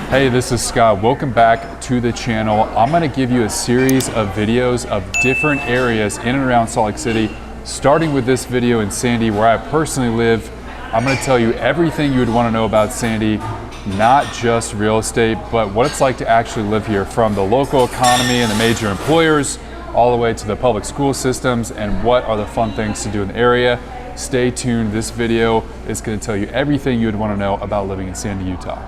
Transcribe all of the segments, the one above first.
Hey, this is Scott. Welcome back to the channel. I'm gonna give you a series of videos of different areas in and around Salt Lake City, starting with this video in Sandy, where I personally live. I'm gonna tell you everything you would wanna know about Sandy, not just real estate, but what it's like to actually live here, from the local economy and the major employers, all the way to the public school systems, and what are the fun things to do in the area. Stay tuned. This video is gonna tell you everything you would wanna know about living in Sandy, Utah.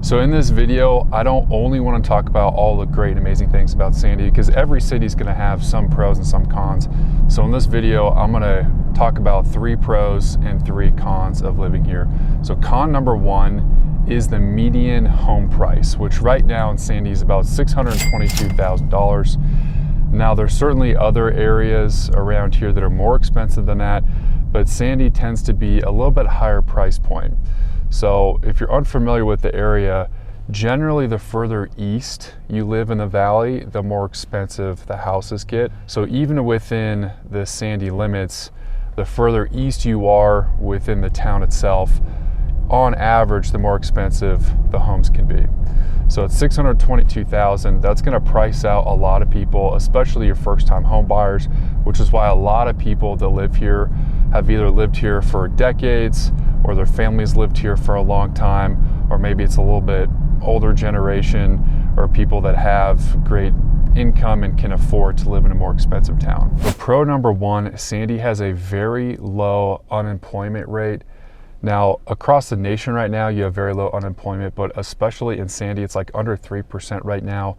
So in this video, I don't only want to talk about all the great, amazing things about Sandy, because every city is going to have some pros and some cons. So in this video, I'm going to talk about 3 pros and 3 cons of living here. So con number 1 is the median home price, which right now in Sandy is about $622,000. Now there's certainly other areas around here that are more expensive than that, but Sandy tends to be a little bit higher price point. So if you're unfamiliar with the area, generally the further east you live in the valley, the more expensive the houses get. So even within the Sandy limits, the further east you are within the town itself, on average, the more expensive the homes can be. So at $622,000, that's gonna price out a lot of people, especially your first-time home buyers, which is why a lot of people that live here have either lived here for decades, or their families lived here for a long time, or maybe it's a little bit older generation, or people that have great income and can afford to live in a more expensive town. For pro number 1, Sandy has a very low unemployment rate. Now, across the nation right now, you have very low unemployment, but especially in Sandy, it's like under 3% right now.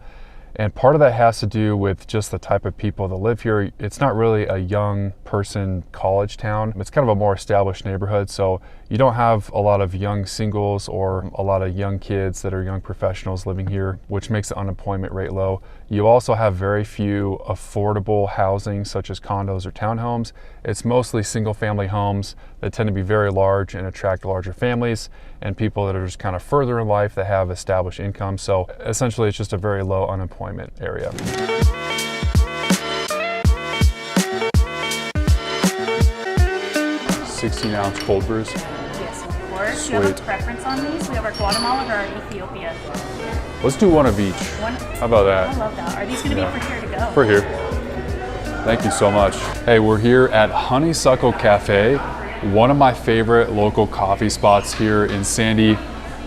And part of that has to do with just the type of people that live here. It's not really a young person college town. It's kind of a more established neighborhood. So you don't have a lot of young singles or a lot of young kids that are young professionals living here, which makes the unemployment rate low. You also have very few affordable housing, such as condos or townhomes. It's mostly single family homes that tend to be very large and attract larger families and people that are just kind of further in life that have established income. So essentially it's just a very low unemployment area. 16-ounce cold brews. Yes, of course. Do you have a preference on these? We have our Guatemala or our Ethiopia. Let's do one of each. How about that? I love that. Are these going to be for here to go? For here. Thank you so much. Hey, we're here at Honeysuckle Coffe, one of my favorite local coffee spots here in Sandy.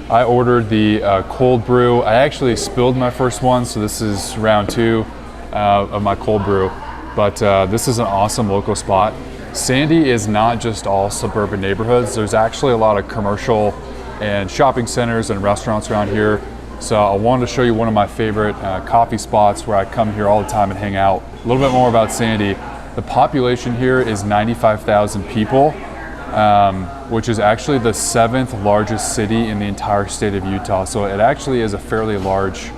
I ordered the cold brew. I actually spilled my first one, so this is round 2 of my cold brew. But this is an awesome local spot. Sandy is not just all suburban neighborhoods. There's actually a lot of commercial and shopping centers and restaurants around here. So I wanted to show you one of my favorite coffee spots where I come here all the time and hang out. A little bit more about Sandy. The population here is 95,000 people, which is actually the 7th largest city in the entire state of Utah. So it actually is a fairly large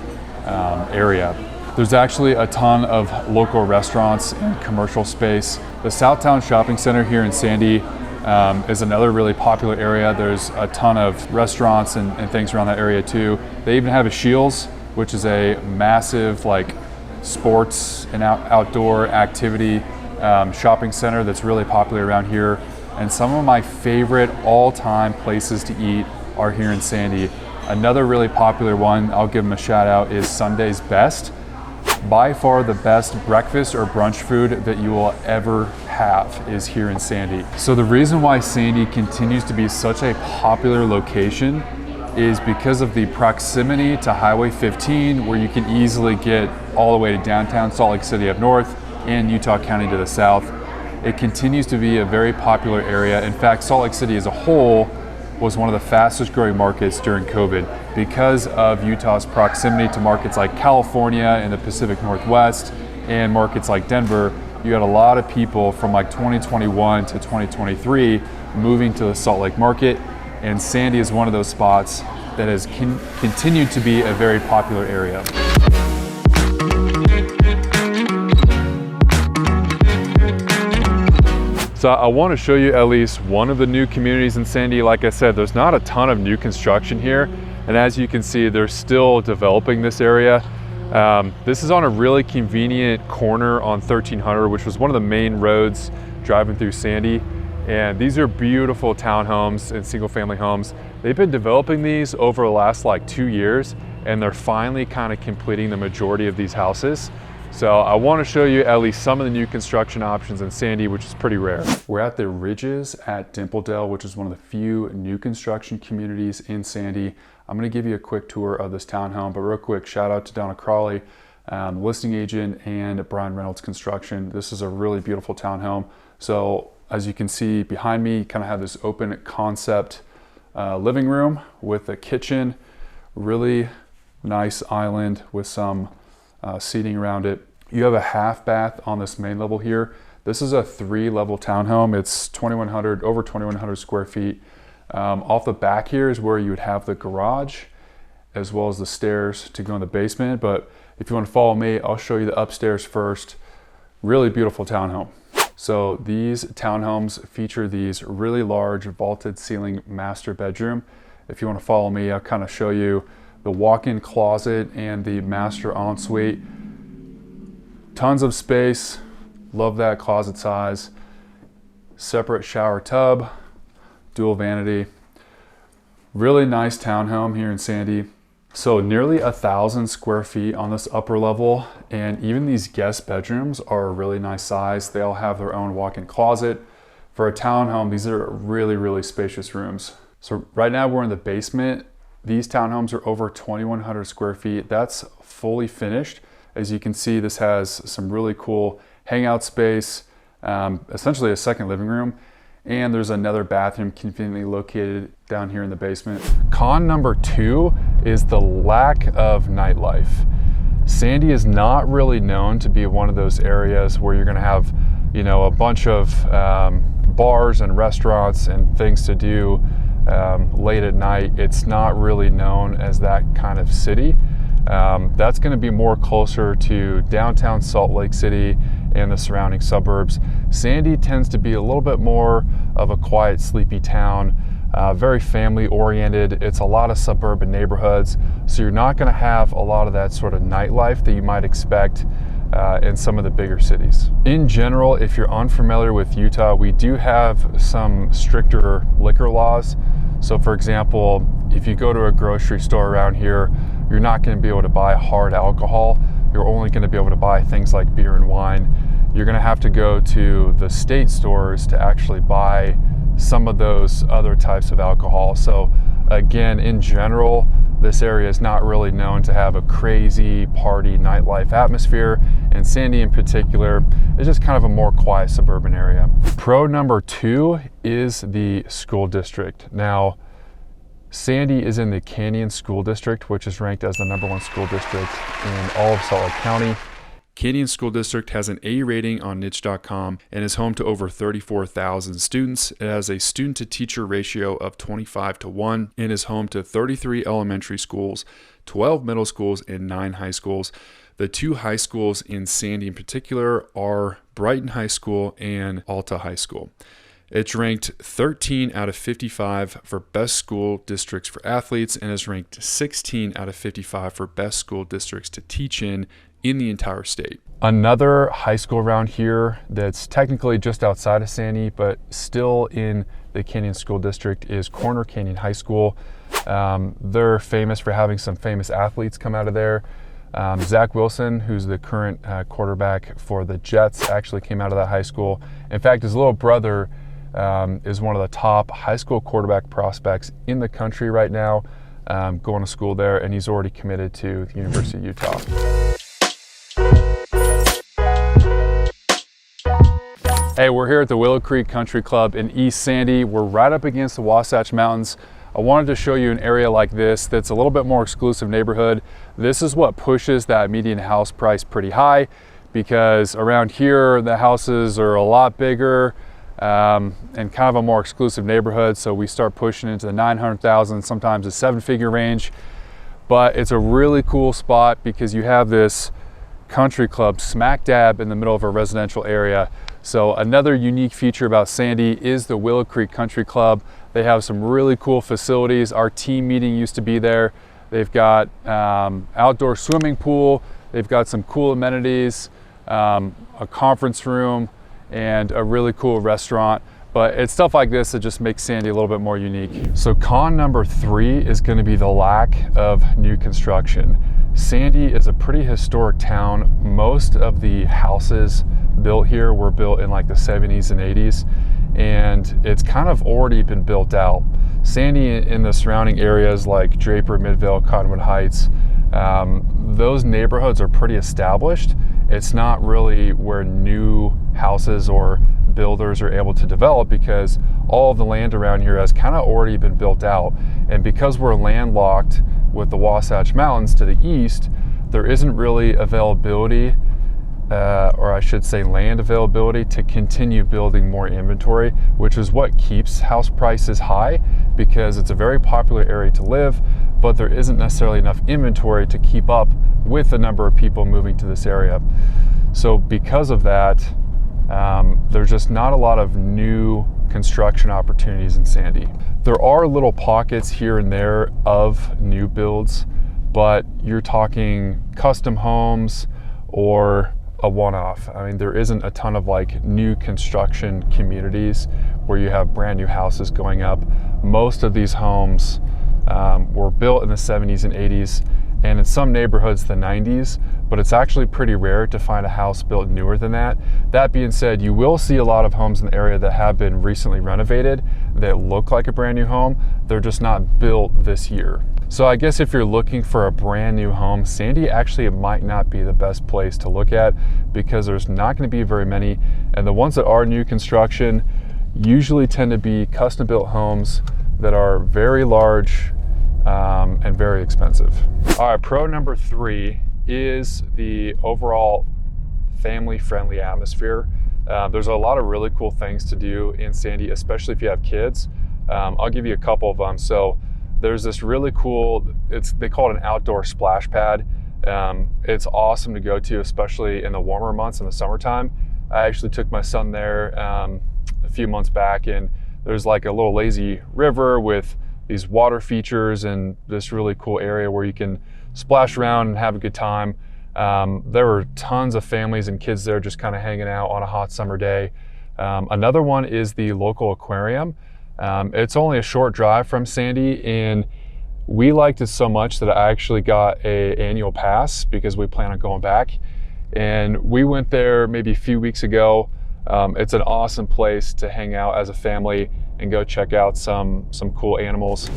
area. There's actually a ton of local restaurants and commercial space. The Southtown Shopping Center here in Sandy is another really popular area. There's a ton of restaurants and things around that area too. They even have a Shields, which is a massive like sports and outdoor activity shopping center that's really popular around here. And some of my favorite all-time places to eat are here in Sandy. Another really popular one, I'll give them a shout out, is Sunday's Best. By far the best breakfast or brunch food that you will ever have is here in Sandy. So the reason why Sandy continues to be such a popular location is because of the proximity to Highway 15, where you can easily get all the way to downtown Salt Lake City up north and Utah County to the south. It continues to be a very popular area. In fact, Salt Lake City as a whole was one of the fastest growing markets during COVID because of Utah's proximity to markets like California and the Pacific Northwest and markets like Denver. You had a lot of people from like 2021 to 2023 moving to the Salt Lake market, and Sandy is one of those spots that has continued to be a very popular area. So I want to show you at least one of the new communities in Sandy. Like I said, there's not a ton of new construction here. And as you can see, they're still developing this area. This is on a really convenient corner on 1300, which was one of the main roads driving through Sandy. And these are beautiful townhomes and single family homes. They've been developing these over the last like 2 years, and they're finally kind of completing the majority of these houses. So I want to show you at least some of the new construction options in Sandy, which is pretty rare. We're at the Ridges at Dimple, Dell, which is one of the few new construction communities in Sandy. I'm going to give you a quick tour of this townhome, but real quick, shout out to Donna Crawley, listing agent, and Brian Reynolds Construction. This is a really beautiful townhome. So as you can see behind me, you kind of have this open concept living room with a kitchen, really nice island with some seating around it. You have a half bath on this main level here. This is a 3-level townhome. It's over 2,100 square feet. Off the back here is where you would have the garage as well as the stairs to go in the basement. But if you want to follow me, I'll show you the upstairs first. Really beautiful townhome. So these townhomes feature these really large vaulted ceiling master bedroom. If you want to follow me, I'll kind of show you the walk-in closet and the master ensuite. Tons of space, love that closet size. Separate shower tub, dual vanity. Really nice townhome here in Sandy. So nearly 1,000 square feet on this upper level, and even these guest bedrooms are a really nice size. They all have their own walk-in closet. For a townhome, these are really, really spacious rooms. So right now we're in the basement. These townhomes are over 2,100 square feet. That's fully finished. As you can see, this has some really cool hangout space, essentially a second living room. And there's another bathroom conveniently located down here in the basement. Con number 2 is the lack of nightlife. Sandy is not really known to be one of those areas where you're gonna have, you know, a bunch of bars and restaurants and things to do late at night. It's not really known as that kind of city. That's going to be more closer to downtown Salt Lake City and the surrounding suburbs. Sandy tends to be a little bit more of a quiet, sleepy town, very family oriented. It's a lot of suburban neighborhoods, so you're not going to have a lot of that sort of nightlife that you might expect in some of the bigger cities. In general, if you're unfamiliar with Utah, we do have some stricter liquor laws. So for example, if you go to a grocery store around here, you're not going to be able to buy hard alcohol. You're only going to be able to buy things like beer and wine. You're going to have to go to the state stores to actually buy some of those other types of alcohol. So again, in general, this area is not really known to have a crazy party nightlife atmosphere, and Sandy in particular is just kind of a more quiet suburban area. Pro number 2 is the school district. Now, Sandy is in the Canyon School District, which is ranked as the #1 school district in all of Salt Lake County. Canyon School District has an A rating on niche.com and is home to over 34,000 students. It has a student-to-teacher ratio of 25:1 and is home to 33 elementary schools, 12 middle schools, and 9 high schools. The 2 high schools in Sandy in particular are Brighton High School and Alta High School. It's ranked 13 out of 55 for best school districts for athletes and is ranked 16 out of 55 for best school districts to teach in the entire state. Another high school around here that's technically just outside of Sandy, but still in the Canyon School District is Corner Canyon High School. They're famous for having some famous athletes come out of there. Zach Wilson, who's the current quarterback for the Jets, actually came out of that high school. In fact, his little brother is one of the top high school quarterback prospects in the country right now, going to school there, and he's already committed to the University of Utah. Hey, we're here at the Willow Creek Country Club in East Sandy. We're right up against the Wasatch Mountains. I wanted to show you an area like this that's a little bit more exclusive neighborhood. This is what pushes that median house price pretty high, because around here the houses are a lot bigger and kind of a more exclusive neighborhood. So we start pushing into the 900,000, sometimes a 7-figure range. But it's a really cool spot because you have this country club smack dab in the middle of a residential area. So another unique feature about Sandy is the Willow Creek Country Club. They have some really cool facilities. Our team meeting used to be there. They've got outdoor swimming pool. They've got some cool amenities, a conference room, and a really cool restaurant. But it's stuff like this that just makes Sandy a little bit more unique. So con number 3 is going to be the lack of new construction. Sandy is a pretty historic town. Most of the houses built here were built in like the 70s and 80s, and it's kind of already been built out. Sandy in the surrounding areas like Draper, Midvale, Cottonwood Heights, those neighborhoods are pretty established. It's not really where new houses or builders are able to develop, because all of the land around here has kind of already been built out. And because we're landlocked with the Wasatch Mountains to the east, there isn't really availability, or I should say land availability, to continue building more inventory, which is what keeps house prices high, because it's a very popular area to live, but there isn't necessarily enough inventory to keep up with the number of people moving to this area. So because of that, there's just not a lot of new construction opportunities in Sandy. There are little pockets here and there of new builds, but you're talking custom homes or a one-off. I mean, there isn't a ton of like new construction communities where you have brand new houses going up. Most of these homes were built in the 70s and 80s, and in some neighborhoods the 90s, but it's actually pretty rare to find a house built newer than that. That being said, you will see a lot of homes in the area that have been recently renovated that look like a brand new home. They're just not built this year. So I guess if you're looking for a brand new home, Sandy actually might not be the best place to look at, because there's not going to be very many, and the ones that are new construction usually tend to be custom built homes that are very large and very expensive. All right, pro number 3 is the overall family-friendly atmosphere. There's a lot of really cool things to do in Sandy, especially if you have kids. I'll give you a couple of them. So there's this really cool, they call it an outdoor splash pad. It's awesome to go to, especially in the warmer months in the summertime. I actually took my son there a few months back, and there's like a little lazy river with these water features and this really cool area where you can splash around and have a good time. There were tons of families and kids there just kind of hanging out on a hot summer day. Another one is the local aquarium. It's only a short drive from Sandy, and we liked it so much that I actually got an annual pass because we plan on going back. And we went there maybe a few weeks ago. It's an awesome place to hang out as a family and go check out some cool animals.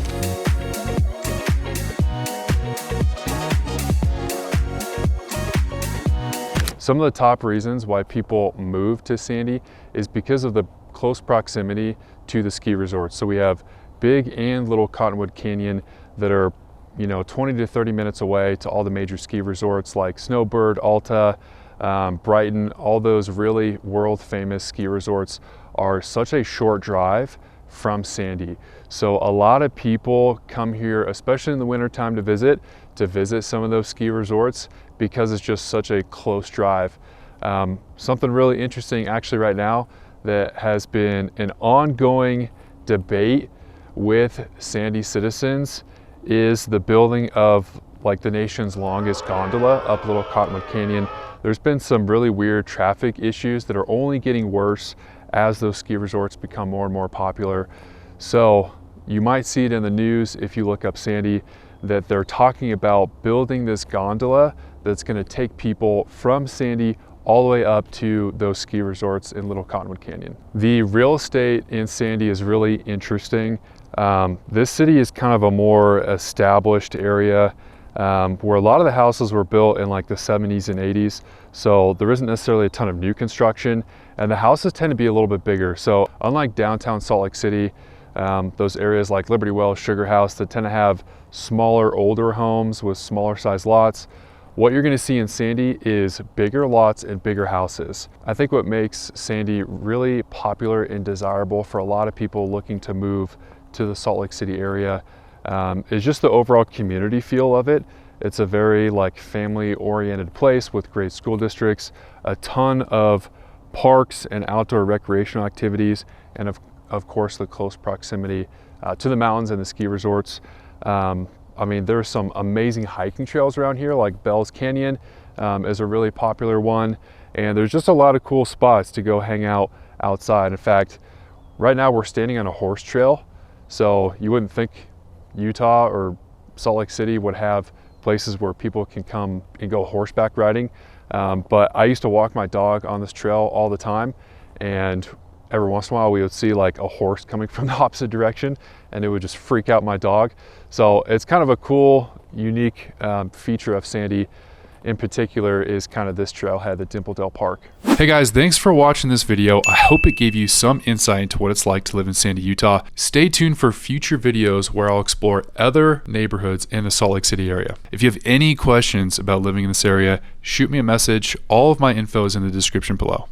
Some of the top reasons why people move to Sandy is because of the close proximity to the ski resorts. So we have Big and Little Cottonwood Canyon that are, 20 to 30 minutes away to all the major ski resorts like Snowbird, Alta, Brighton. All those really world famous ski resorts are such a short drive from Sandy. So a lot of people come here, especially in the wintertime, to visit some of those ski resorts because it's just such a close drive. Something really interesting actually right now that has been an ongoing debate with Sandy citizens is the building of like the nation's longest gondola up Little Cottonwood Canyon. There's been some really weird traffic issues that are only getting worse as those ski resorts become more and more popular. So you might see it in the news if you look up Sandy that they're talking about building this gondola that's going to take people from Sandy all the way up to those ski resorts in Little Cottonwood Canyon. The real estate in Sandy is really interesting. This city is kind of a more established area where a lot of the houses were built in like the 70s and 80s. So there isn't necessarily a ton of new construction, and the houses tend to be a little bit bigger. So unlike downtown Salt Lake City, those areas like Liberty Wells, Sugar House, that tend to have smaller, older homes with smaller size lots, what you're going to see in Sandy is bigger lots and bigger houses. I think what makes Sandy really popular and desirable for a lot of people looking to move to the Salt Lake City area is just the overall community feel of it. It's a very like family-oriented place with great school districts, a ton of parks and outdoor recreational activities, and of course the close proximity to the mountains and the ski resorts. I mean, there's some amazing hiking trails around here, like Bell's Canyon is a really popular one. and there's just a lot of cool spots to go hang out outside. In fact, right now we're standing on a horse trail, so you wouldn't think Utah or Salt Lake City would have places where people can come and go horseback riding, but I used to walk my dog on this trail all the time, and every once in a while we would see like a horse coming from the opposite direction, and it would just freak out my dog. So it's kind of a cool, unique feature of Sandy in particular is kind of this trailhead, the Dimple Dell Park. Hey guys, thanks for watching this video. I hope it gave you some insight into what it's like to live in Sandy, Utah. Stay tuned for future videos where I'll explore other neighborhoods in the Salt Lake City area. If you have any questions about living in this area, shoot me a message. All of my info is in the description below.